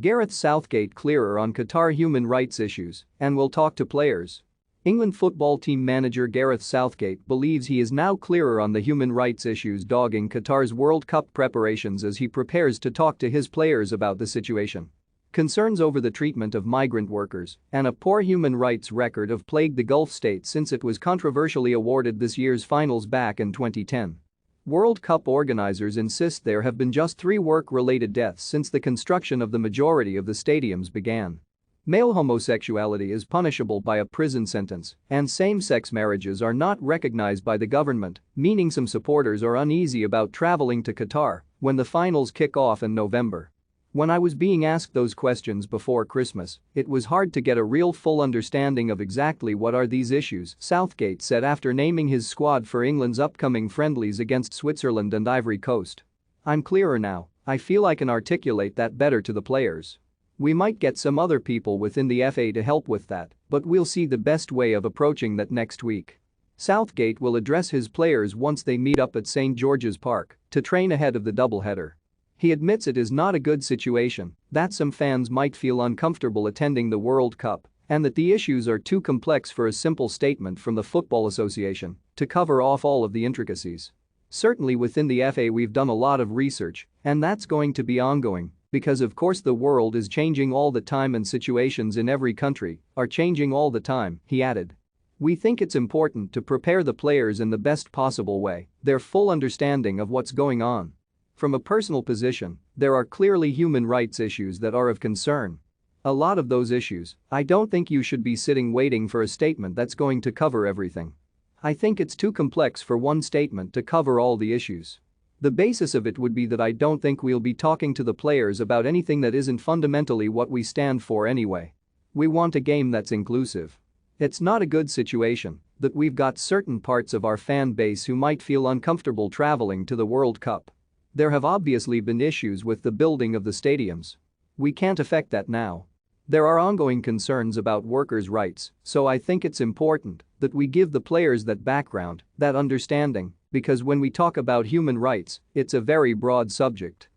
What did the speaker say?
Gareth Southgate clearer on Qatar human rights issues and will talk to players. England football team manager Gareth Southgate believes he is now clearer on the human rights issues dogging Qatar's World Cup preparations as he prepares to talk to his players about the situation. Concerns over the treatment of migrant workers and a poor human rights record have plagued the Gulf states since it was controversially awarded this year's finals back in 2010. World Cup organizers insist there have been just 3 work-related deaths since the construction of the majority of the stadiums began. Male homosexuality is punishable by a prison sentence, and same-sex marriages are not recognized by the government, meaning some supporters are uneasy about traveling to Qatar when the finals kick off in November. When I was being asked those questions before Christmas, it was hard to get a real full understanding of exactly what are these issues, Southgate said after naming his squad for England's upcoming friendlies against Switzerland and Ivory Coast. I'm clearer now, I feel I can articulate that better to the players. We might get some other people within the FA to help with that, but we'll see the best way of approaching that next week. Southgate will address his players once they meet up at St George's Park to train ahead of the doubleheader. He admits it is not a good situation, that some fans might feel uncomfortable attending the World Cup, and that the issues are too complex for a simple statement from the Football Association to cover off all of the intricacies. Certainly within the FA we've done a lot of research, and that's going to be ongoing. Because of course the world is changing all the time and situations in every country are changing all the time, he added. We think it's important to prepare the players in the best possible way, their full understanding of what's going on. From a personal position, there are clearly human rights issues that are of concern. A lot of those issues, I don't think you should be sitting waiting for a statement that's going to cover everything. I think it's too complex for one statement to cover all the issues. The basis of it would be that I don't think we'll be talking to the players about anything that isn't fundamentally what we stand for anyway. We want a game that's inclusive. It's not a good situation that we've got certain parts of our fan base who might feel uncomfortable traveling to the World Cup. There have obviously been issues with the building of the stadiums. We can't affect that now. There are ongoing concerns about workers' rights, so I think it's important that we give the players that background, that understanding, because when we talk about human rights, it's a very broad subject.